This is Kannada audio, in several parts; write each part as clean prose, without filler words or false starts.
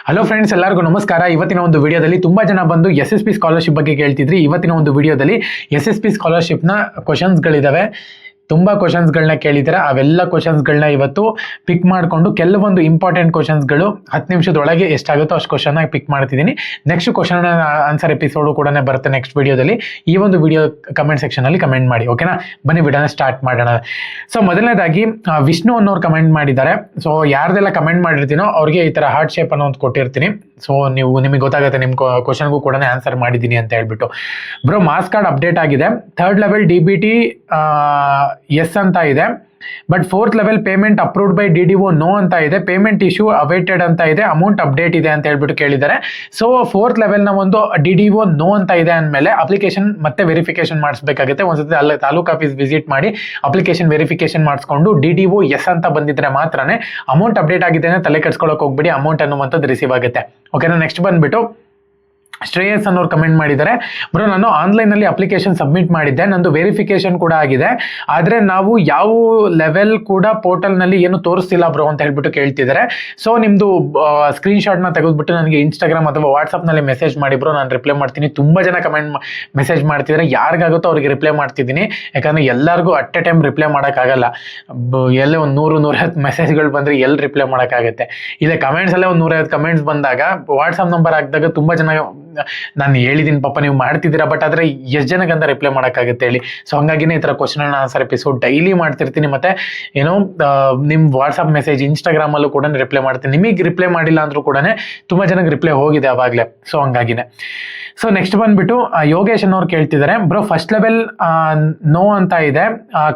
ಹಲೋ ಫ್ರೆಂಡ್ಸ್, ಎಲ್ಲರಿಗೂ ನಮಸ್ಕಾರ. ಇವತ್ತಿನ ಒಂದು ವಿಡಿಯೋದಲ್ಲಿ ತುಂಬಾ ಜನ ಬಂದು SSP ಸ್ಕಾಲರ್ಶಿಪ್ ಬಗ್ಗೆ ಕೇಳ್ತಿದ್ರಿ. ಇವತ್ತಿನ ಒಂದು ವಿಡಿಯೋದಲ್ಲಿ SSP ಸ್ಕಾಲರ್ಶಿಪ್ನ ಕ್ವಶನ್ಸ್ಗಳಿದಾವೆ. ತುಂಬಾ ಕ್ವಶನ್ಸ್ಗಳನ್ನ ಕೇಳಿದ್ರೆ ಅವೆಲ್ಲ ಕ್ವಶನ್ಸ್ಗಳನ್ನ ಇವತ್ತು ಪಿಕ್ ಮಾಡಿಕೊಂಡು ಕೆಲವೊಂದು ಇಂಪಾರ್ಟೆಂಟ್ ಕ್ವಶನ್ಸ್ಗಳು 10 ನಿಮಿಷದೊಳಗೆ ಎಷ್ಟಾಗುತ್ತೋ ಅಷ್ಟು ಕ್ವಶನ್ ಪಿಕ್ ಮಾಡ್ತಿದ್ದೀನಿ. ನೆಕ್ಸ್ಟ್ ಕ್ವಶನ್ ಆನ್ಸರ್ ಎಪಿಸೋಡು ಕೂಡ ಬರುತ್ತೆ ನೆಕ್ಸ್ಟ್ ವಿಡಿಯೋದಲ್ಲಿ. ಈ ಒಂದು ವಿಡಿಯೋ ಕಮೆಂಟ್ ಸೆಕ್ಷನ್ ಅಲ್ಲಿ ಕಮೆಂಟ್ ಮಾಡಿ, ಓಕೆನಾ? ಬನ್ನಿ ವಿಡಿಯೋನ ಸ್ಟಾರ್ಟ್ ಮಾಡೋಣ. ಸೊ ಮೊದಲನೇದಾಗಿ ವಿಷ್ಣು ಅನ್ನೋರು ಕಮೆಂಟ್ ಮಾಡಿದ್ದಾರೆ. ಸೊ ಯಾರ್ದೆಲ್ಲ ಕಮೆಂಟ್ ಮಾಡಿರ್ತೀನೋ ಅವ್ರಿಗೆ ಈ ತರ ಹಾರ್ಟ್ ಶೇಪ್ ಅನ್ನೋ ಒಂದು ಕೊಟ್ಟಿರ್ತೀನಿ. ಸೊ ನಿಮಗೆ ಗೊತ್ತಾಗುತ್ತೆ ನಿಮ್ಮ ಕ್ವಶನ್ಗೂ ಕೂಡ ಆನ್ಸರ್ ಮಾಡಿದ್ದೀನಿ ಅಂತ ಹೇಳ್ಬಿಟ್ಟು. ಬ್ರೋ, ಮಾಸ್ ಕಾರ್ಡ್ ಅಪ್ಡೇಟ್ ಆಗಿದೆ. 3rd ಲೆವೆಲ್ DBT ಎಸ್ ಅಂತ ಇದೆ, but 4th level payment approved by DDO no ಅಂತ ಇದೆ. ಪೇಮೆಂಟ್ ಇಶ್ಯೂ ಅವೈಟೆಡ್ ಅಂತ ಇದೆ. ಅಮೌಂಟ್ ಅಪ್ಡೇಟ್ ಇದೆ ಅಂತ ಹೇಳ್ಬಿಟ್ಟು ಕೇಳಿದ್ದಾರೆ. ಸೊ 4th ಲೆವೆಲ್ನ ಒಂದು DDO ನೋ ಅಂತ ಇದೆ ಅಂದಮೇಲೆ ಅಪ್ಲಿಕೇಶನ್ ಮತ್ತೆ ವೆರಿಫಿಕೇಶನ್ ಮಾಡಿಸ್ಬೇಕಾಗುತ್ತೆ. ಒಂದ್ಸತಿ ಅಲ್ಲಿ ತಾಲೂಕು ಆಫೀಸ್ ವಿಸಿಟ್ ಮಾಡಿ ಅಪ್ಲಿಕೇಶನ್ ವೆರಿಫಿಕೇಶನ್ ಮಾಡಿಸ್ಕೊಂಡು DDO ಎಸ್ ಅಂತ ಬಂದಿದ್ರೆ ಮಾತ್ರನೇ ಅಮೌಂಟ್ ಅಪ್ಡೇಟ್ ಆಗಿದೆ ಅಂತ ತಲೆ ಕೆಡ್ಸ್ಕೊಳಕ್ ಹೋಗ್ಬಿಡಿ, ಅಮೌಂಟ್ ಅನ್ನುವಂಥದ್ದು ರಿಸೀವ್ ಆಗುತ್ತೆ. ಓಕೆನಾ? ನೆಕ್ಸ್ಟ್ ಬಂದ್ಬಿಟ್ಟು ಶ್ರೇಯಸ್ ಅನ್ನೋರು ಕಮೆಂಟ್ ಮಾಡಿದ್ದಾರೆ. ಬ್ರೋ, ನಾನು ಆನ್ಲೈನಲ್ಲಿ ಅಪ್ಲಿಕೇಶನ್ ಸಬ್ಮಿಟ್ ಮಾಡಿದ್ದೆ, ನಂದು ವೆರಿಫಿಕೇಶನ್ ಕೂಡ ಆಗಿದೆ, ಆದರೆ ನಾವು ಯಾವ ಲೆವೆಲ್ ಕೂಡ ಪೋರ್ಟಲ್ನಲ್ಲಿ ಏನು ತೋರಿಸ್ತಿಲ್ಲ ಬ್ರೋ ಅಂತ ಹೇಳ್ಬಿಟ್ಟು ಕೇಳ್ತಿದ್ದಾರೆ. ಸೊ ನಿಮ್ಮದು ಸ್ಕ್ರೀನ್ಶಾಟ್ನ ತೆಗೆದುಬಿಟ್ಟು ನನಗೆ ಇನ್ಸ್ಟಾಗ್ರಾಮ್ ಅಥವಾ ವಾಟ್ಸಪ್ನಲ್ಲಿ ಮೆಸೇಜ್ ಮಾಡಿ ಬ್ರೋ, ನಾನು ರಿಪ್ಲೈ ಮಾಡ್ತೀನಿ. ತುಂಬ ಜನ ಮೆಸೇಜ್ ಮಾಡ್ತಿದ್ದಾರೆ. ಯಾರಿಗಾಗುತ್ತೋ ಅವ್ರಿಗೆ ರಿಪ್ಲೈ ಮಾಡ್ತಿದ್ದೀನಿ, ಯಾಕಂದರೆ ಎಲ್ಲರಿಗೂ ಅಟ್ ಎ ಟೈಮ್ ರಿಪ್ಲೈ ಮಾಡೋಕ್ಕಾಗಲ್ಲ. ಎಲ್ಲೇ ಒಂದು 100-150 ಮೆಸೇಜ್ಗಳು ಬಂದರೆ ಎಲ್ಲಿ ರಿಪ್ಲೈ ಮಾಡೋಕ್ಕಾಗುತ್ತೆ? ಇಲ್ಲ ಕಮೆಂಟ್ಸಲ್ಲೇ ಒಂದು 150 ಕಮೆಂಟ್ಸ್ ಬಂದಾಗ ವಾಟ್ಸಪ್ ನಂಬರ್ ಹಾಕಿದಾಗ ತುಂಬ ಜನ ನಾನು ಹೇಳಿದ್ದೀನಿ ಪಾಪ ನೀವು ಮಾಡ್ತಿದ್ದೀರಾ, ಬಟ್ ಆದರೆ ಎಷ್ಟು ಜನಕ್ಕಂತ ರಿಪ್ಲೈ ಮಾಡೋಕ್ಕಾಗುತ್ತೆ ಹೇಳಿ? ಸೊ ಹಂಗಾಗಿನೇ ಈ ಥರ question and answer episode daily ಮಾಡ್ತಿರ್ತೀನಿ. ಮತ್ತು ಏನೋ ನಿಮ್ಮ ವಾಟ್ಸಪ್ ಮೆಸೇಜ್ ಇನ್ಸ್ಟಾಗ್ರಾಮಲ್ಲೂ ಕೂಡ ರಿಪ್ಲೈ ಮಾಡ್ತೀನಿ. ನಿಮಗೆ ರಿಪ್ಲೈ ಮಾಡಿಲ್ಲ ಅಂದರೂ ಕೂಡ ತುಂಬ ಜನಕ್ಕೆ ರಿಪ್ಲೈ ಹೋಗಿದೆ ಆವಾಗಲೇ. ಸೊ ಹಂಗಾಗಿನೇ. ಸೊ ನೆಕ್ಸ್ಟ್ ಬಂದ್ಬಿಟ್ಟು ಯೋಗೇಶ್ ಅನ್ನೋರು ಕೇಳ್ತಿದ್ದಾರೆ. ಬ್ರೋ, 1st ಲೆವೆಲ್ ನೋ ಅಂತ ಇದೆ.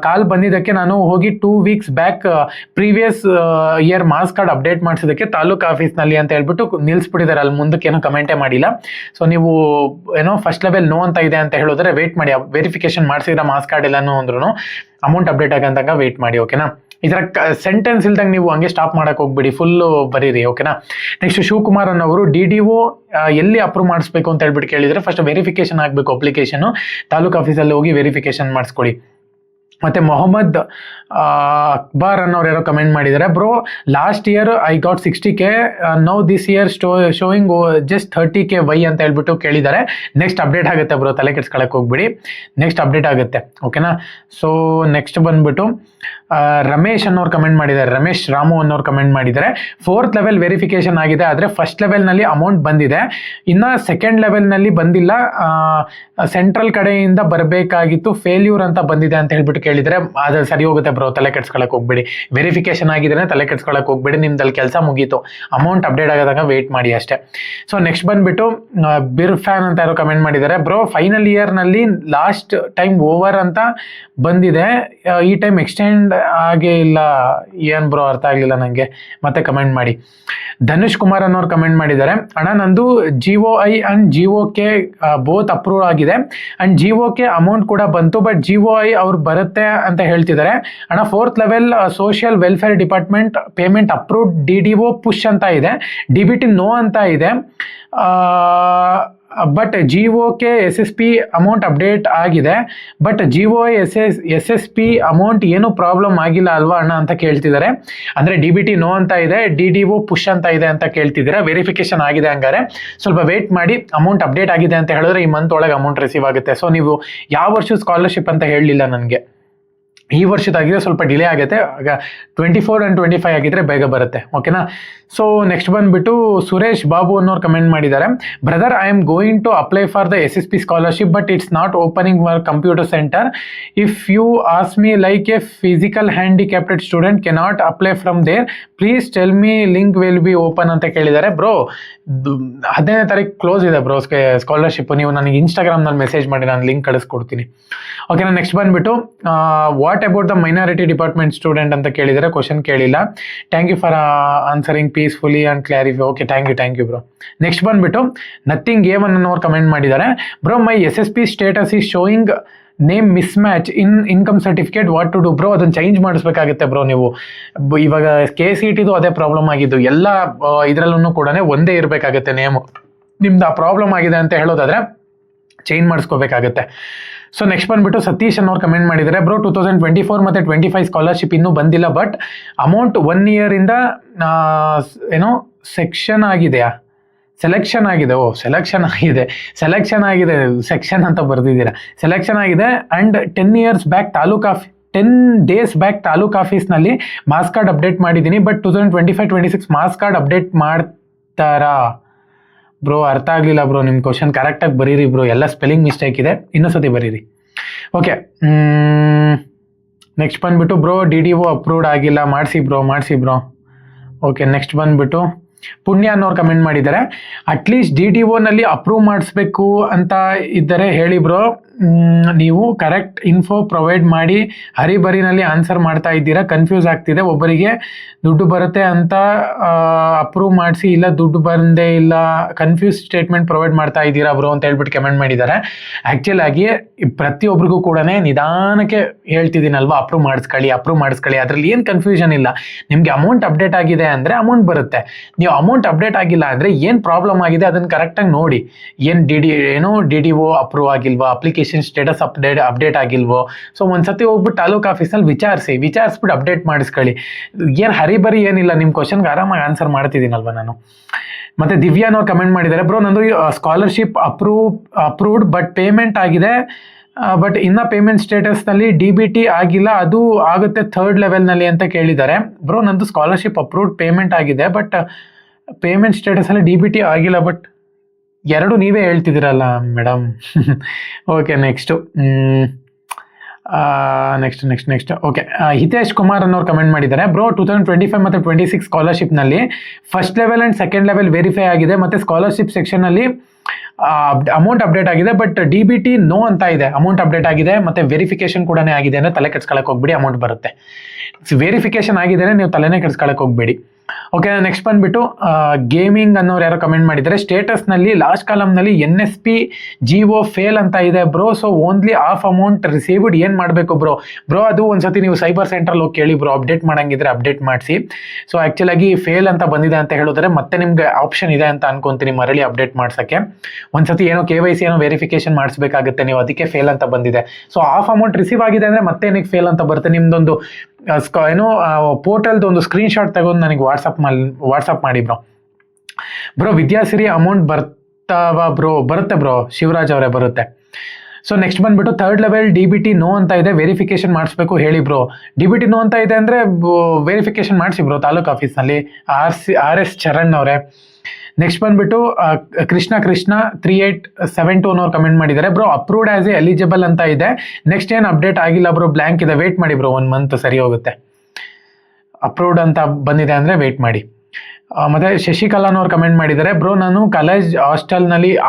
ಕಾಲ್ ಬಂದಿದ್ದಕ್ಕೆ ನಾನು ಹೋಗಿ 2 ವೀಕ್ಸ್ ಬ್ಯಾಕ್ ಪ್ರೀವಿಯಸ್ ಇಯರ್ ಮಾಸ್ ಕಾರ್ಡ್ ಅಪ್ಡೇಟ್ ಮಾಡಿಸೋದಕ್ಕೆ ತಾಲೂಕು ಆಫೀಸ್ನಲ್ಲಿ ಅಂತ ಹೇಳ್ಬಿಟ್ಟು ನಿಲ್ಲಿಸ್ಬಿಟ್ಟಿದ್ದಾರೆ. ಅಲ್ಲಿ ಮುಂದಕ್ಕೆ ಏನೋ ಕಮೆಂಟೇ ಮಾಡಿಲ್ಲ. ಸೊ ನೀವು ಏನೋ 1st ಲೆವೆಲ್ ನೋ ಅಂತ ಇದೆ ಅಂತ ಹೇಳಿದ್ರೆ ವೇಟ್ ಮಾಡಿ. ವೆರಿಫಿಕೇಶನ್ ಮಾಡಿಸಿದ್ರೆ ಮಾಸ್ ಕಾರ್ಡ್ ಎಲ್ಲನೂ ಅಂದ್ರೂ ಅಮೌಂಟ್ ಅಪ್ಡೇಟ್ ಆಗಂತಾಗ ವೇಟ್ ಮಾಡಿ, ಓಕೆನಾ? ಈ ಥರ ಸೆಂಟೆನ್ಸ್ ಇಲ್ದಂಗೆ ನೀವು ಹಂಗೆ ಸ್ಟಾಪ್ ಮಾಡಕ್ಕೆ ಹೋಗ್ಬಿಡಿ, ಫುಲ್ಲು ಬರೀರಿ, ಓಕೆನಾ? ನೆಕ್ಸ್ಟ್ ಶಿವಕುಮಾರ್ ಅನ್ನೋರು DDO ಎಲ್ಲಿ ಅಪ್ರೂವ್ ಮಾಡಿಸ್ಬೇಕು ಅಂತ ಹೇಳ್ಬಿಟ್ಟು ಕೇಳಿದರೆ, ಫಸ್ಟ್ ವೆರಿಫಿಕೇಶನ್ ಆಗಬೇಕು ಅಪ್ಲಿಕೇಶನು, ತಾಲೂಕು ಆಫೀಸಲ್ಲಿ ಹೋಗಿ ವೆರಿಫಿಕೇಶನ್ ಮಾಡಿಸ್ಕೊಳ್ಳಿ. ಮತ್ತು ಮೊಹಮ್ಮದ್ ಅಕ್ಬರ್ ಅನ್ನೋರು ಯಾರೋ ಕಮೆಂಟ್ ಮಾಡಿದ್ದಾರೆ. Bro, last year I got 60K, now this year showing just 30K why ಅಂತ ಹೇಳ್ಬಿಟ್ಟು ಕೇಳಿದ್ದಾರೆ. ನೆಕ್ಸ್ಟ್ ಅಪ್ಡೇಟ್ ಆಗುತ್ತೆ ಬ್ರೋ, ತಲೆ ಕೆಡ್ಸ್ಕೊಳಕ್ಕೆ ಹೋಗ್ಬಿಡಿ, ನೆಕ್ಸ್ಟ್ ಅಪ್ಡೇಟ್ ಆಗುತ್ತೆ, ಓಕೆನಾ? ಸೊ ನೆಕ್ಸ್ಟ್ ಬಂದ್ಬಿಟ್ಟು ರಮೇಶ್ ಅನ್ನೋರು ಕಮೆಂಟ್ ಮಾಡಿದ್ದಾರೆ. ರಮೇಶ್ ರಾಮು ಅನ್ನೋರು ಕಮೆಂಟ್ ಮಾಡಿದ್ದಾರೆ. 4th ಲೆವೆಲ್ ವೆರಿಫಿಕೇಶನ್ ಆಗಿದೆ, ಆದರೆ 1st ಲೆವೆಲ್ನಲ್ಲಿ ಅಮೌಂಟ್ ಬಂದಿದೆ, ಇನ್ನು 2nd ಲೆವೆಲ್ನಲ್ಲಿ ಬಂದಿಲ್ಲ. ಸೆಂಟ್ರಲ್ ಕಡೆಯಿಂದ ಬರಬೇಕಾಗಿತ್ತು, ಫೇಲ್ಯೂರ್ ಅಂತ ಬಂದಿದೆ ಅಂತ ಹೇಳ್ಬಿಟ್ಟು ಕೇಳಿದರೆ ಅದು ಸರಿ ಹೋಗುತ್ತೆ ಬ್ರೋ, ತಲೆ ಕೆಡ್ಸ್ಕೊಳಕ್ಕೆ ಹೋಗ್ಬೇಡಿ. ವೆರಿಫಿಕೇಶನ್ ಆಗಿದ್ರೆ ತಲೆ ಕೆಡ್ಸ್ಕೊಳಕ್ಕೆ ಹೋಗ್ಬೇಡಿ, ನಿಮ್ದಲ್ಲಿ ಕೆಲಸ ಮುಗೀತು, ಅಮೌಂಟ್ ಅಪ್ಡೇಟ್ ಆಗೋದಾಗ ವೇಟ್ ಮಾಡಿ ಅಷ್ಟೇ. ಸೊ ನೆಕ್ಸ್ಟ್ ಬಂದ್ಬಿಟ್ಟು ಬಿರ್ ಫ್ಯಾನ್ ಅಂತ ಯಾರೋ ಕಮೆಂಟ್ ಮಾಡಿದ್ದಾರೆ. ಬ್ರೋ, ಫೈನಲ್ ಇಯರ್ನಲ್ಲಿ ಲಾಸ್ಟ್ ಟೈಮ್ ಓವರ್ ಅಂತ ಬಂದಿದೆ, ಈ ಟೈಮ್ ಎಕ್ಸ್ಟೆಂಡ್ ಆಗೇ ಇಲ್ಲ, ಏನು ಬ್ರೋ ಅರ್ಥ ಆಗಲಿಲ್ಲ ನನಗೆ, ಮತ್ತೆ ಕಮೆಂಟ್ ಮಾಡಿ. ಧನುಷ್ ಕುಮಾರ್ ಅನ್ನೋರು ಕಮೆಂಟ್ ಮಾಡಿದ್ದಾರೆ. ಅಣ್ಣ, ನಂದು GOI and GOK both approve ಆಗಿದೆ, ಆ್ಯಂಡ್ GOK ಅಮೌಂಟ್ ಕೂಡ ಬಂತು, ಬಟ್ GOI ಅವ್ರು ಬರುತ್ತೆ ಅಂತ ಹೇಳ್ತಿದ್ದಾರೆ. ಅಣ್ಣ, 4th level social welfare department payment approved, DDO push ಅಂತ ಇದೆ, DBT ನೋ ಅಂತ ಇದೆ, but GOK SSP amount update ಆಗಿದೆ, ಬಟ್ GOI SSP ಅಮೌಂಟ್ ಏನು ಪ್ರಾಬ್ಲಮ್ ಆಗಿಲ್ಲ ಅಲ್ವಾ ಅಣ್ಣ ಅಂತ ಕೇಳ್ತಿದ್ದಾರೆ. ಅಂದರೆ DBT ನೋ ಅಂತ ಇದೆ, DDO ಪುಷ್ ಅಂತ ಇದೆ ಅಂತ ಕೇಳ್ತಿದ್ದೀರಾ. ವೆರಿಫಿಕೇಶನ್ ಆಗಿದೆ, ಹಂಗಾರೆ ಸ್ವಲ್ಪ ವೇಟ್ ಮಾಡಿ. ಅಮೌಂಟ್ ಅಪ್ಡೇಟ್ ಆಗಿದೆ ಅಂತ ಹೇಳಿದ್ರೆ ಈ ಮಂತ್ ಒಳಗೆ ಅಮೌಂಟ್ ರಿಸೀವ್ ಆಗುತ್ತೆ. ಸೊ ನೀವು ಯಾವ ವರ್ಷದ ಸ್ಕಾಲರ್ಶಿಪ್ ಅಂತ ಹೇಳಲಿಲ್ಲ ನನಗೆ, ಈ ವರ್ಷದಾಗಿದೆ, ಸ್ವಲ್ಪ ಡಿಲೇ ಆಗುತ್ತೆ. ಆಗ 24 and 25 ಆಗಿದ್ರೆ ಬೇಗ ಬರುತ್ತೆ, ಓಕೆನಾ? ಸೊ ನೆಕ್ಸ್ಟ್ ಬಂದ್ಬಿಟ್ಟು ಸುರೇಶ್ ಬಾಬು ಅನ್ನೋರು ಕಮೆಂಟ್ ಮಾಡಿದ್ದಾರೆ. Brother, I am going to apply for the SSP scholarship, but it's not opening for computer centre. If you ask me like a physical handicapped student cannot apply from there, please tell me link will be open ಅಂತ ಕೇಳಿದ್ದಾರೆ. ಬ್ರೋ, 15ನೇ ತಾರೀಕು ಕ್ಲೋಸ್ ಇದೆ ಬ್ರೋ ಸ್ಕಾಲರ್ಶಿಪ್. ನೀವು ನನಗೆ ಇನ್ಸ್ಟಾಗ್ರಾಮ್ನಲ್ಲಿ ಮೆಸೇಜ್ ಮಾಡಿ, ನಾನು ಲಿಂಕ್ ಕಳಿಸ್ಕೊಡ್ತೀನಿ, ಓಕೆನಾ? ನೆಕ್ಸ್ಟ್ ಬಂದ್ಬಿಟ್ಟು what about the minority department student ಅಂತ ಕೇಳಿದರೆ, ಕ್ವಶನ್ ಕೇಳಿಲ್ಲ. Thank you for answering peacefully and clarify. Okay, thank you bro. Next ಬಂದ್ಬಿಟ್ಟು ನಥಿಂಗ್ A1 ಅನ್ನೋರು ಕಮೆಂಟ್ ಮಾಡಿದ್ದಾರೆ. Bro, my SSP status is showing name mismatch in income certificate, what to do? Bro, ಅದನ್ನು ಚೇಂಜ್ ಮಾಡಿಸ್ಬೇಕಾಗುತ್ತೆ ಬ್ರೋ. ನೀವು ಇವಾಗ KCETದು ಅದೇ ಪ್ರಾಬ್ಲಮ್ ಆಗಿದ್ದು, ಎಲ್ಲ ಇದರಲ್ಲೂ ಕೂಡ ಒಂದೇ ಇರಬೇಕಾಗುತ್ತೆ ನೇಮು. ನಿಮ್ದು ಆ ಪ್ರಾಬ್ಲಮ್ ಆಗಿದೆ ಅಂತ ಹೇಳೋದಾದರೆ ಚೇಂಜ್ ಮಾಡಿಸ್ಕೋಬೇಕಾಗತ್ತೆ. ಸೊ ನೆಕ್ಸ್ಟ್ ಬಂದ್ಬಿಟ್ಟು ಸತೀಶ್ ಅನ್ನೋರು ಕಮೆಂಟ್ ಮಾಡಿದ್ದಾರೆ. ಬ್ರೋ, 2024 ಮತ್ತು 25 ಸ್ಕಾಲರ್ಶಿಪ್ ಇನ್ನೂ ಬಂದಿಲ್ಲ, ಬಟ್ ಅಮೌಂಟ್ 1 ಇಯರಿಂದ ಏನೋ ಸೆಕ್ಷನ್ ಆಗಿದೆಯಾ? ಸೆಲೆಕ್ಷನ್ ಆಗಿದೆ. ಸೆಲೆಕ್ಷನ್ ಆಗಿದೆ ಸೆಕ್ಷನ್ ಅಂತ ಬರೆದಿದ್ದೀರಾ. ಸೆಲೆಕ್ಷನ್ ಆಗಿದೆ ಆ್ಯಂಡ್ 10 ಡೇಸ್ ಬ್ಯಾಕ್ ತಾಲೂಕ್ ಆಫೀಸ್ನಲ್ಲಿ ಮಾಸ್ ಕಾರ್ಡ್ ಅಪ್ಡೇಟ್ ಮಾಡಿದ್ದೀನಿ. ಬಟ್ 2025-26 ಮಾಸ್ ಕಾರ್ಡ್ ಅಪ್ಡೇಟ್ ಮಾಡ್ತಾರಾ ಬ್ರೋ? ಅರ್ಥ ಆಗಲಿಲ್ಲ ಬ್ರೋ ನಿಮ್ಮ ಕ್ವಶನ್. ಕರೆಕ್ಟಾಗಿ ಬರೀರಿ ಬ್ರೋ, ಎಲ್ಲ ಸ್ಪೆಲ್ಲಿಂಗ್ ಮಿಸ್ಟೇಕ್ ಇದೆ, ಇನ್ನೊಂದ್ಸತಿ ಬರೀರಿ. ಓಕೆ, ನೆಕ್ಸ್ಟ್ ಬಂದುಬಿಟ್ಟು ಬ್ರೋ DDO ಅಪ್ರೂವ್ಡ್ ಆಗಿಲ್ಲ, ಮಾಡಿಸಿ ಬ್ರೋ. ಓಕೆ, ನೆಕ್ಸ್ಟ್ ಬಂದುಬಿಟ್ಟು ಪುಣ್ಯ ಅನ್ನೋರು ಕಮೆಂಟ್ ಮಾಡಿದ್ದಾರೆ, ಅಟ್ಲೀಸ್ಟ್ DDOನಲ್ಲಿ ಅಪ್ರೂವ್ ಮಾಡಿಸ್ಬೇಕು ಅಂತ ಇದ್ದರೆ ಹೇಳಿ ಬ್ರೋ. ನೀವು ಕರೆಕ್ಟ್ ಇನ್ಫೋ ಪ್ರೊವೈಡ್ ಮಾಡಿ ಹರಿಬರಿನಲ್ಲಿ ಆನ್ಸರ್ ಮಾಡ್ತಾ ಇದ್ದೀರಾ, ಕನ್ಫ್ಯೂಸ್ ಆಗ್ತಿದೆ. ಒಬ್ಬರಿಗೆ ದುಡ್ಡು ಬರುತ್ತೆ ಅಂತ ಅಪ್ರೂವ್ ಮಾಡಿಸಿ, ಇಲ್ಲ ದುಡ್ಡು ಬಂದೇ ಇಲ್ಲ, ಕನ್ಫ್ಯೂಸ್ ಸ್ಟೇಟ್ಮೆಂಟ್ ಪ್ರೊವೈಡ್ ಮಾಡ್ತಾ ಇದ್ದೀರಾ ಬ್ರೋ ಅಂತ ಹೇಳ್ಬಿಟ್ಟು ಕಮೆಂಟ್ ಮಾಡಿದ್ದಾರೆ. ಆ್ಯಕ್ಚುಲ್ ಆಗಿ ಪ್ರತಿಯೊಬ್ಬರಿಗೂ ಕೂಡ ನಿಧಾನಕ್ಕೆ ಹೇಳ್ತಿದ್ದೀನಲ್ವಾ, ಅಪ್ರೂವ್ ಮಾಡಿಸ್ಕೊಳ್ಳಿ. ಅದರಲ್ಲಿ ಏನು ಕನ್ಫ್ಯೂಷನ್ ಇಲ್ಲ. ನಿಮಗೆ ಅಮೌಂಟ್ ಅಪ್ಡೇಟ್ ಆಗಿದೆ ಅಂದರೆ ಅಮೌಂಟ್ ಬರುತ್ತೆ. ನೀವು ಅಮೌಂಟ್ ಅಪ್ಡೇಟ್ ಆಗಿಲ್ಲ ಅಂದರೆ ಏನು ಪ್ರಾಬ್ಲಮ್ ಆಗಿದೆ ಅದನ್ನು ಕರೆಕ್ಟಾಗಿ ನೋಡಿ. ಏನು DDO ಅಪ್ರೂವ್ ಆಗಿಲ್ವಾ, ಅಪ್ಲಿಕೇಶನ್ ಸ್ಟೇಟಸ್ ಅಪ್ಡೇಟ್ ಆಗಿಲ್ವೋ, ಸೊ ಒಂದ್ಸತಿ ಹೋಗ್ಬಿಟ್ಟು ತಾಲೂಕ್ ಆಫೀಸಲ್ಲಿ ವಿಚಾರಿಸ್ಬಿಟ್ಟು ಅಪ್ಡೇಟ್ ಮಾಡಿಸ್ಕೊಳ್ಳಿ. ಏನು ಹರಿಬರಿ ಏನಿಲ್ಲ, ನಿಮ್ಮ ಕ್ವಶನ್ಗೆ ಆರಾಮಾಗಿ ಆನ್ಸರ್ ಮಾಡ್ತಿದ್ದೀನಲ್ವ ನಾನು. ಮತ್ತೆ ದಿವ್ಯಾ ಅನ್ನೋರು ಕಮೆಂಟ್ ಮಾಡಿದ್ದಾರೆ, ಬ್ರೋ ನಂದು ಸ್ಕಾಲರ್ಶಿಪ್ ಅಪ್ರೂವ್ಡ್ ಬಟ್ ಪೇಮೆಂಟ್ ಆಗಿದೆ, ಬಟ್ ಇನ್ನು ಪೇಮೆಂಟ್ ಸ್ಟೇಟಸ್ನಲ್ಲಿ DBT ಆಗಿಲ್ಲ, ಅದು ಆಗುತ್ತೆ 3rd ಲೆವೆಲ್ನಲ್ಲಿ ಅಂತ ಕೇಳಿದ್ದಾರೆ. ಬ್ರೋ ನಂದು ಸ್ಕಾಲರ್ಶಿಪ್ ಅಪ್ರೂವ್ಡ್ ಪೇಮೆಂಟ್ ಆಗಿದೆ, ಬಟ್ ಪೇಮೆಂಟ್ ಸ್ಟೇಟಸಲ್ಲಿ DBT ಆಗಿಲ್ಲ, ಬಟ್ ಎರಡು ನೀವೇ ಹೇಳ್ತಿದ್ದೀರಲ್ಲ madam. Okay, next. Okay, Hitesh Kumar ಅನ್ನೋರು ಕಮೆಂಟ್ ಮಾಡಿದ್ದಾರೆ, ಬ್ರೋ 2025 ಮತ್ತು 26 ಸ್ಕಾಲರ್ಶಿಪ್ನಲ್ಲಿ first level and second level verify ಆಗಿದೆ, ಮತ್ತು ಸ್ಕಾಲರ್ಶಿಪ್ ಸೆಕ್ಷನಲ್ಲಿ ಅಮೌಂಟ್ ಅಪ್ಡೇಟ್ ಆಗಿದೆ, ಬಟ್ DBT ನೋ ಅಂತ ಇದೆ. ಅಮೌಂಟ್ ಅಪ್ಡೇಟ್ ಆಗಿದೆ ಮತ್ತು ವೆರಿಫಿಕೇಶನ್ ಕೂಡ ಆಗಿದೆ ಅಂದರೆ ತಲೆ ಕೆಡ್ಸ್ಕೊಳಕ್ಕೆ ಹೋಗ್ಬೇಡಿ, ಅಮೌಂಟ್ ಬರುತ್ತೆ. ವೆರಿಫಿಕೇಶನ್ ಆಗಿದೆ ನೀವು ತಲೆನೇ ಕೆಡ್ಸ್ಕೊಳಕ್ಕೆ ಹೋಗ್ಬೇಡಿ. ಓಕೆ, ನೆಕ್ಸ್ಟ್ ಬಂದುಬಿಟ್ಟು ಗೇಮಿಂಗ್ ಅನ್ನೋರು ಯಾರೋ ಕಮೆಂಟ್ ಮಾಡಿದ್ದಾರೆ, ಸ್ಟೇಟಸ್ನಲ್ಲಿ ಲಾಸ್ಟ್ ಕಾಲಮ್ನಲ್ಲಿ NSP GO ಫೇಲ್ ಅಂತ ಇದೆ bro, so only of amount received, ಏನು ಮಾಡಬೇಕು ಬ್ರೋ? ಅದು ಒಂದ್ಸತಿ ನೀವು ಸೈಬರ್ ಸೆಂಟ್ರಲ್ಲಿ ಹೋಗಿ ಕೇಳಿ ಬ್ರೋ, ಅಪ್ಡೇಟ್ ಮಾಡಂಗಿದ್ರೆ ಅಪ್ಡೇಟ್ ಮಾಡಿಸಿ. ಸೊ ಆ್ಯಕ್ಚುಲಾಗಿ ಫೇಲ್ ಅಂತ ಬಂದಿದೆ ಅಂತ ಹೇಳಿದ್ರೆ ಮತ್ತೆ ನಿಮ್ಗೆ ಆಪ್ಷನ್ ಇದೆ ಅಂತ ಅನ್ಕೊಂತೀನಿ ಮರಳಿ ಅಪ್ಡೇಟ್ ಮಾಡ್ಸೋಕ್ಕೆ. ಒಂದ್ಸತಿ ಏನೋ KYC ಏನೋ ವೆರಿಫಿಕೇಶನ್ ಮಾಡಿಸ್ಬೇಕಾಗುತ್ತೆ ನೀವು, ಅದಕ್ಕೆ ಫೇಲ್ ಅಂತ ಬಂದಿದೆ. ಸೊ ಆಫ್ ಅಮೌಂಟ್ ರಿಸೀವ್ ಆಗಿದೆ ಅಂದರೆ ಮತ್ತೆ ಏನಕ್ಕೆ ಫೇಲ್ ಅಂತ ಬರುತ್ತೆ. ನಿಮ್ದೊಂದು ಪೋರ್ಟಲ್ದು ಒಂದು ಸ್ಕ್ರೀನ್ಶಾಟ್ ತಗೊಂಡು ನನಗೆ ವಾಟ್ಸಪ್ ಮಾಡಿ ಬ್ರೋ. ವಿದ್ಯಾಸಿರಿ ಅಮೌಂಟ್ ಬರ್ತಾವ ಬ್ರೋ? ಬರುತ್ತೆ ಬ್ರೋ, ಶಿವರಾಜ್ ಅವರೇ ಬರುತ್ತೆ. ಸೊ ನೆಕ್ಸ್ಟ್ ಬಂದುಬಿಟ್ಟು 3rd ಲೆವೆಲ್ DBT ನೋ ಅಂತ ಇದೆ, ವೆರಿಫಿಕೇಶನ್ ಮಾಡಿಸ್ಬೇಕು ಹೇಳಿ ಬ್ರೋ. DBT ನೋ ಅಂತ ಇದೆ ಅಂದರೆ ವೆರಿಫಿಕೇಶನ್ ಮಾಡಿಸಿ ಬ್ರೋ ತಾಲೂಕ್ ಆಫೀಸ್ನಲ್ಲಿ. RS ಚರಣ್ ಅವರೇ. ನೆಕ್ಸ್ಟ್ ಬಂದುಬಿಟ್ಟು ಕೃಷ್ಣ 3872 ಅನ್ನೋರು ಕಮೆಂಟ್ ಮಾಡಿದ್ದಾರೆ, ಬ್ರೋ ಅಪ್ರೂವ್ಡ್ ಆಸ್ ಎಲಿಜಿಬಲ್ ಅಂತ ಇದೆ, ನೆಕ್ಸ್ಟ್ ಏನು ಅಪ್ಡೇಟ್ ಆಗಿಲ್ಲ ಬ್ರೋ, ಬ್ಲ್ಯಾಂಕ್ ಇದೆ, ವೇಟ್ ಮಾಡಿ ಬ್ರೋ, 1 ಮಂತ್ ಸರಿ ಹೋಗುತ್ತೆ. ಅಪ್ರೂವ್ಡ್ ಅಂತ ಬಂದಿದೆ ಅಂದರೆ ವೇಟ್ ಮಾಡಿ. ಮತ್ತು ಶಶಿಕಲಾ ಅನ್ನೋರು ಕಮೆಂಟ್ ಮಾಡಿದ್ದಾರೆ, ಬ್ರೋ ನಾನು ಕಾಲೇಜ್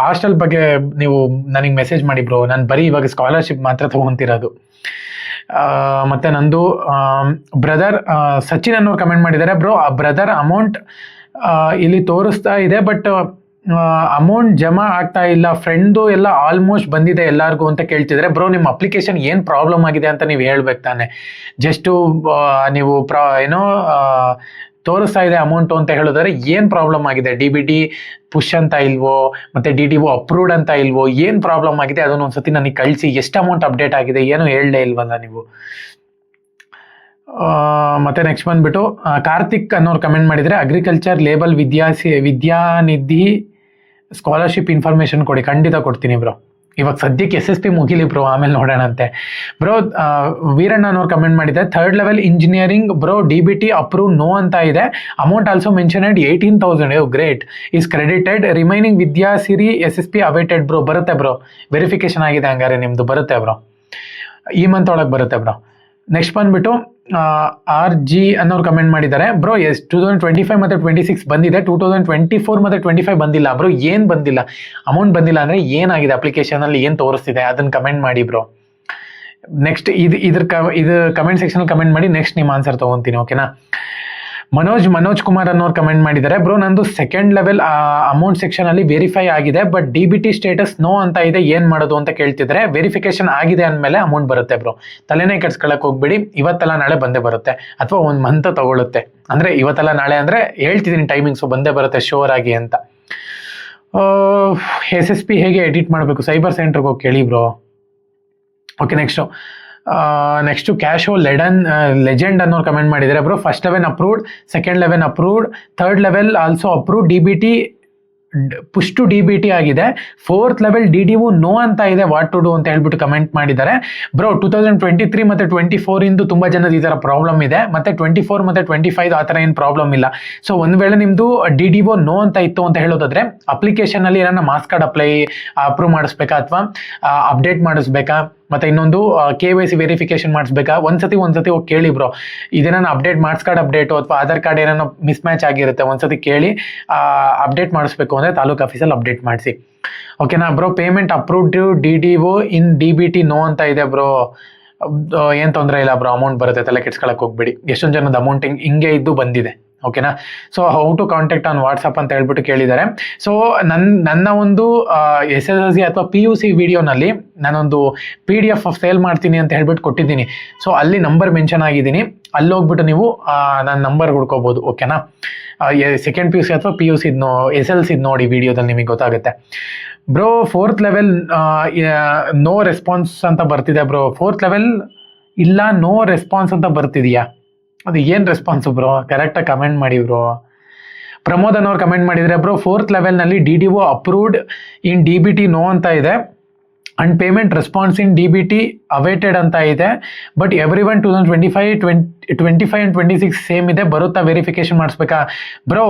ಹಾಸ್ಟೆಲ್ ಬಗ್ಗೆ ನೀವು ನನಗೆ ಮೆಸೇಜ್ ಮಾಡಿ ಬ್ರೋ, ನಾನು ಬರೀ ಇವಾಗ ಸ್ಕಾಲರ್ಶಿಪ್ ಮಾತ್ರ ತೊಗೊತಿರೋದು. ಮತ್ತು ನಂದು ಬ್ರದರ್ ಸಚಿನ್ ಅನ್ನೋರು ಕಮೆಂಟ್ ಮಾಡಿದ್ದಾರೆ, ಬ್ರೋ ಬ್ರದರ್ ಅಮೌಂಟ್ ಇಲ್ಲಿ ತೋರಿಸ್ತಾ ಇದೆ, ಬಟ್ ಅಮೌಂಟ್ ಜಮಾ ಆಗ್ತಾ ಇಲ್ಲ, ಫ್ರೆಂಡು ಎಲ್ಲ ಆಲ್ಮೋಸ್ಟ್ ಬಂದಿದೆ ಎಲ್ಲರಿಗೂ ಅಂತ ಕೇಳ್ತಿದ್ರೆ. ಬ್ರೋ ನಿಮ್ಮ ಅಪ್ಲಿಕೇಶನ್ ಏನು ಪ್ರಾಬ್ಲಮ್ ಆಗಿದೆ ಅಂತ ನೀವು ಹೇಳ್ಬೇಕು ತಾನೆ. ಜಸ್ಟು ನೀವು ತೋರಿಸ್ತಾ ಇದೆ ಅಮೌಂಟು ಅಂತ ಹೇಳಿದ್ರೆ ಏನು ಪ್ರಾಬ್ಲಮ್ ಆಗಿದೆ, DBT ಪುಷ್ ಅಂತ ಇಲ್ವೋ, ಮತ್ತು DDO ಅಪ್ರೂವ್ಡ್ ಅಂತ ಇಲ್ವೋ, ಏನು ಪ್ರಾಬ್ಲಮ್ ಆಗಿದೆ ಅದನ್ನು ಒಂದ್ಸತಿ ನನಗೆ ಕಳಿಸಿ. ಎಷ್ಟು ಅಮೌಂಟ್ ಅಪ್ಡೇಟ್ ಆಗಿದೆ ಏನು ಹೇಳಲೇ ಇಲ್ವಲ್ಲ ನೀವು. ಮತ್ತು ನೆಕ್ಸ್ಟ್ ಬಂದುಬಿಟ್ಟು ಕಾರ್ತಿಕ್ ಅನ್ನೋರು ಕಮೆಂಟ್ ಮಾಡಿದರೆ, ಅಗ್ರಿಕಲ್ಚರ್ ಲೇಬಲ್ ವಿದ್ಯಾನಿಧಿ ಸ್ಕಾಲರ್ಶಿಪ್ ಇನ್ಫಾರ್ಮೇಷನ್ ಕೊಡಿ. ಖಂಡಿತ ಕೊಡ್ತೀನಿ ಬ್ರೋ, ಇವಾಗ ಸದ್ಯಕ್ಕೆ SSP ಮುಗಿಲಿ ಬ್ರೋ, ಆಮೇಲೆ ನೋಡೋಣಂತೆ ಬ್ರೋ. ವೀರಣ್ಣ ಅನ್ನೋರು ಕಮೆಂಟ್ ಮಾಡಿದ್ದಾರೆ, 3rd level engineering bro DBT approve no ಅಂತ ಇದೆ, amount also mentioned 18,000 great is credited, remaining Vidyasiri SSP awaited bro. ಬರುತ್ತೆ ಬ್ರೋ, ವೆರಿಫಿಕೇಶನ್ ಆಗಿದೆ ಹಂಗಾರೆ ನಿಮ್ಮದು, ಬರುತ್ತೆ ಬ್ರೋ, ಈ ಮಂತ್ ಒಳಗೆ ಬರುತ್ತೆ ಬ್ರೋ. ನೆಕ್ಸ್ಟ್ ಬಂದುಬಿಟ್ಟು RG ಅನ್ನೋರು ಕಮೆಂಟ್ ಮಾಡಿದ್ದಾರೆ, ಬ್ರೋ 2025 ಮತ್ತು 26 ಬಂದಿದೆ, 2024 ಮತ್ತು 25 ಬಂದಿಲ್ಲ ಬ್ರೋ. ಏನು ಬಂದಿಲ್ಲ, ಅಮೌಂಟ್ ಬಂದಿಲ್ಲ ಅಂದರೆ ಏನಾಗಿದೆ ಅಪ್ಲಿಕೇಶನಲ್ಲಿ ಏನು ತೋರಿಸ್ತಿದೆ ಅದನ್ನು ಕಮೆಂಟ್ ಮಾಡಿ ಬ್ರೋ. ನೆಕ್ಸ್ಟ್ ಇದು ಕಮೆಂಟ್ ಸೆಕ್ಷನಲ್ಲಿ ಕಮೆಂಟ್ ಮಾಡಿ, ನೆಕ್ಸ್ಟ್ ನಿಮ್ಮ ಆನ್ಸರ್ ತೊಗೊತೀನಿ, ಓಕೆನಾ. ಮನೋಜ್ ಕುಮಾರ್ ಅನ್ನೋರು ಕಮೆಂಟ್ ಮಾಡಿದ್ದಾರೆ, ಬ್ರೋ ನಂದು 2nd ಲೆವೆಲ್ ಅಮೌಂಟ್ ಸೆಕ್ಷನಲ್ಲಿ ವೆರಿಫೈ ಆಗಿದೆ, ಬಟ್ DBT ಸ್ಟೇಟಸ್ ನೋ ಅಂತ ಇದೆ, ಏನು ಮಾಡೋದು ಅಂತ ಕೇಳ್ತಿದ್ದಾರೆ. ವೆರಿಫಿಕೇಶನ್ ಆಗಿದೆ ಅಂದಮೇಲೆ ಅಮೌಂಟ್ ಬರುತ್ತೆ ಬ್ರೋ, ತಲೆನೇ ಕೆಡ್ಸ್ಕೊಳಕ್ಕೆ ಹೋಗ್ಬಿಡಿ. ಇವತ್ತೆಲ್ಲ ನಾಳೆ ಬಂದೇ ಬರುತ್ತೆ, ಅಥವಾ 1 ಮಂತ್ ತಗೊಳುತ್ತೆ. ಅಂದರೆ ಇವತ್ತೆಲ್ಲ ನಾಳೆ ಅಂದರೆ ಹೇಳ್ತಿದ್ದೀನಿ ಟೈಮಿಂಗ್ಸು, ಬಂದೇ ಬರುತ್ತೆ ಶೋರ್ ಆಗಿ ಅಂತ. SSP ಹೇಗೆ ಎಡಿಟ್ ಮಾಡಬೇಕು, ಸೈಬರ್ ಸೆಂಟ್ರಿಗೆ ಹೋಗಿ ಕೇಳಿ ಬ್ರೋ. ಓಕೆ, ನೆಕ್ಸ್ಟು ನೆಕ್ಸ್ಟು ಕ್ಯಾಶೋ ಲೆಜೆಂಡ್ ಅನ್ನೋರು ಕಮೆಂಟ್ ಮಾಡಿದ್ದಾರೆ bro. First level approved, second level approved, third level also approved, DBT push to DBT ಆಗಿದೆ, ಫೋರ್ತ್ ಲೆವೆಲ್ DDO ನೋ ಅಂತ ಇದೆ, ವಾಟ್ ಟು ಡೂ ಅಂತ ಹೇಳ್ಬಿಟ್ಟು ಕಮೆಂಟ್ ಮಾಡಿದ್ದಾರೆ ಬ್ರೋ. 2023 ಮತ್ತು 24 ಇಂದು ತುಂಬಾ ಜನದ ಈ ಥರ ಪ್ರಾಬ್ಲಮ್ ಇದೆ, ಮತ್ತೆ 24 ಮತ್ತು 25 ಆ ಥರ ಏನು ಪ್ರಾಬ್ಲಮ್ ಇಲ್ಲ. ಸೊ ಒಂದು ವೇಳೆ ನಿಮ್ಮದು DDO ನೋ ಅಂತ ಇತ್ತು ಅಂತ ಹೇಳೋದಾದ್ರೆ ಅಪ್ಲಿಕೇಶನ್ ಅಲ್ಲಿ ಏನಾರ ಮಾರ್ಕ್ಸ್ ಕಾರ್ಡ್ ಅಪ್ರೂವ್ ಮಾಡಿಸ್ಬೇಕಾ ಅಥವಾ ಅಪ್ಡೇಟ್ ಮಾಡಿಸ್ಬೇಕಾ, ಮತ್ತೆ ಇನ್ನೊಂದು KYC ವೆರಿಫಿಕೇಶನ್ ಮಾಡಿಸ್ಬೇಕಾ, ಒಂದ್ಸತಿ ಹೋಗಿ ಕೇಳಿ ಬ್ರೋ. ಇದೇನ ಅಪ್ಡೇಟ್ ಮಾರ್ಕ್ಸ್ ಕಾರ್ಡ್ ಅಪ್ಡೇಟು ಅಥವಾ ಆಧಾರ್ ಕಾರ್ಡ್ ಏನಾರ ಮಿಸ್ ಮ್ಯಾಚ್ ಆಗಿರುತ್ತೆ, ಒಂದ್ಸತಿ ಕೇಳಿ ಅಪ್ಡೇಟ್ ಮಾಡಿಸ್ಬೇಕು ಅಂದರೆ ತಾಲೂಕು ಆಫೀಸಲ್ಲಿ ಅಪ್ಡೇಟ್ ಮಾಡಿಸಿ. ಓಕೆನಾ ಬ್ರೋ. ಪೇಮೆಂಟ್ ಅಪ್ರೂವ್ಡ್ DDO ಇನ್ DBT ನೋ ಅಂತ ಇದೆ ಬ್ರೋ. ಏನು ತೊಂದರೆ ಇಲ್ಲ ಬ್ರೋ, ಅಮೌಂಟ್ ಬರುತ್ತೆ, ತಲೆ ಕೆಡ್ಸ್ಕೊಳಕ್ಕೆ ಹೋಗ್ಬೇಡಿ. ಎಷ್ಟೊಂದು ಜನದ ಅಮೌಂಟ್ ಹಿಂಗೆ ಇದ್ದು ಬಂದಿದೆ. ಓಕೆನಾ. So how to contact on WhatsApp ಅಂತ ಹೇಳ್ಬಿಟ್ಟು ಕೇಳಿದ್ದಾರೆ. ಸೊ ನನ್ನ ಒಂದು SSLC ಅಥವಾ PUC ವಿಡಿಯೋನಲ್ಲಿ ನಾನೊಂದು PDF ಸೇಲ್ ಮಾಡ್ತೀನಿ ಅಂತ ಹೇಳ್ಬಿಟ್ಟು ಕೊಟ್ಟಿದ್ದೀನಿ. ಸೊ ಅಲ್ಲಿ ನಂಬರ್ ಮೆನ್ಷನ್ ಆಗಿದ್ದೀನಿ, ಅಲ್ಲಿ ಹೋಗ್ಬಿಟ್ಟು ನೀವು ನನ್ನ ನಂಬರ್ ಹುಡ್ಕೋಬೋದು. ಓಕೆನಾ. ಸೆಕೆಂಡ್ PUC ಅಥವಾ PUC SLC ನೋಡಿ ವಿಡಿಯೋದಲ್ಲಿ ನಿಮಗೆ ಗೊತ್ತಾಗುತ್ತೆ bro. Fourth level no response ಅಂತ ಬರ್ತಿದೆ ಬ್ರೋ. ಫೋರ್ತ್ ಲೆವೆಲ್ ಇಲ್ಲ, ನೋ ರೆಸ್ಪಾನ್ಸ್ ಅಂತ ಬರ್ತಿದೆಯಾ? ಅದು ಏನು ರೆಸ್ಪಾನ್ಸು ಬ್ರೋ? ಕರೆಕ್ಟಾಗಿ ಕಮೆಂಟ್ ಮಾಡಿ ಬ್ರೋ. ಪ್ರಮೋದ್ ಅನ್ನೋರು ಕಮೆಂಟ್ ಮಾಡಿದರೆ ಬ್ರೋ, ಫೋರ್ತ್ ಲೆವೆಲ್ನಲ್ಲಿ DDO approved in DBT no ಅಂತ ಇದೆ, and payment response in DBT awaited ಅಂತ ಇದೆ, ಬಟ್ ಎವ್ರಿ 2025 ಆ್ಯಂಡ್ 26 ಸೇಮ್ ಇದೆ. ಬರುತ್ತಾ? ವೆರಿಫಿಕೇಶನ್ ಮಾಡಿಸ್ಬೇಕಾ ಬ್ರೋ?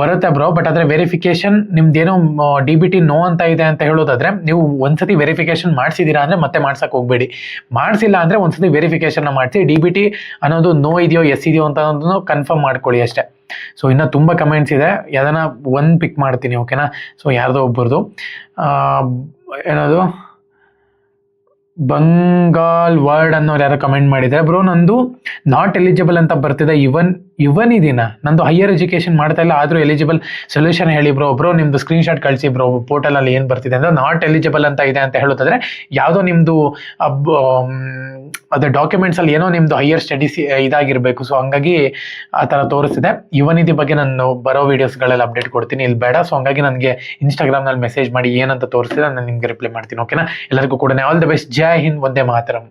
ಬರುತ್ತೆ ಬ್ರೋ, ಬಟ್ ಆದರೆ ವೆರಿಫಿಕೇಶನ್ ನಿಮ್ದೇನೋ DBT ನೋ ಅಂತ ಇದೆ ಅಂತ ಹೇಳೋದಾದ್ರೆ ನೀವು ಒಂದ್ಸತಿ ವೆರಿಫಿಕೇಶನ್ ಮಾಡಿಸಿದ್ದೀರಾ ಅಂದರೆ ಮತ್ತೆ ಮಾಡ್ಸಕ್ಕೆ ಹೋಗಬೇಡಿ. ಮಾಡಿಸಿಲ್ಲ ಅಂದರೆ ಒಂದ್ಸತಿ ವೆರಿಫಿಕೇಶನ್ನ ಮಾಡಿಸಿ, DBT ಅನ್ನೋದು ನೋ ಇದೆಯೋ ಎಸ್ ಇದೆಯೋ ಅಂತ ಅನ್ನೋದನ್ನು ಕನ್ಫರ್ಮ್ ಮಾಡ್ಕೊಳ್ಳಿ ಅಷ್ಟೇ. ಸೊ ಇನ್ನೂ ತುಂಬ ಕಮೆಂಟ್ಸ್ ಇದೆ, ಯಾವ್ದಾನ ಒಂದು ಪಿಕ್ ಮಾಡ್ತೀನಿ. ಓಕೆನಾ. ಸೊ ಯಾರ್ದೋ ಒಬ್ಬರದು ಏನದು ಬಂಗಾಲ್ ವರ್ಡ್ ಅನ್ನೋರು ಯಾರೋ ಕಮೆಂಟ್ ಮಾಡಿದ್ದಾರೆ ಬ್ರೋ. ನಂದು ನಾಟ್ ಎಲಿಜಿಬಲ್ ಅಂತ ಬರ್ತಿದೆ. ಇವನ್ ಇದೀನ, ನಂದು ಹೈಯರ್ ಎಜುಕೇಶನ್ ಮಾಡ್ತಾ ಇಲ್ಲ, ಆದರೂ ಎಲಿಜಿಬಲ್ ಸೊಲ್ಯೂಷನ್ ಹೇಳಿ ಬ್ರೋ. ನೀವು ಸ್ಕ್ರೀನ್ಶಾಟ್ ಕಳಿಸಿ ಬ್ರೋ, ಪೋರ್ಟಲಲ್ಲಿ ಏನು ಬರ್ತಿದೆ ಅಂದರೆ ನಾಟ್ ಎಲಿಜಿಬಲ್ ಅಂತ ಇದೆ ಅಂತ ಹೇಳೋದಾದ್ರೆ ಯಾವುದೋ ನಿಮ್ಮದು ಅದು ಡಾಕ್ಯುಮೆಂಟ್ಸಲ್ಲಿ ಏನೋ ನಿಮ್ಮದು ಹೈಯರ್ ಸ್ಟಡೀಸ್ ಇದಾಗಿರಬೇಕು. ಸೊ ಹಂಗಾಗಿ ಆ ಥರ ತೋರಿಸ್ತಿದೆ. ಇವನಿದಿ ಬಗ್ಗೆ ನಾನು ಬರೋ ವೀಡಿಯೋಸ್ಗಳೆಲ್ಲ ಅಪ್ಡೇಟ್ ಕೊಡ್ತೀನಿ, ಇಲ್ಲಿ ಬೇಡ. ಸೊ ಹಂಗಾಗಿ ನನಗೆ ಇನ್ಸ್ಟಾಗ್ರಾಮ್ನಲ್ಲಿ ಮೆಸೇಜ್ ಮಾಡಿ ಏನಂತ ತೋರಿಸ್ತಿದೆ, ನಾನು ನಿಮಗೆ ರಿಪ್ಲೈ ಮಾಡ್ತೀನಿ. ಓಕೆನಾ. ಎಲ್ಲರಿಗೂ ಕೂಡ all the best. Jai Hind, Vande Mataram.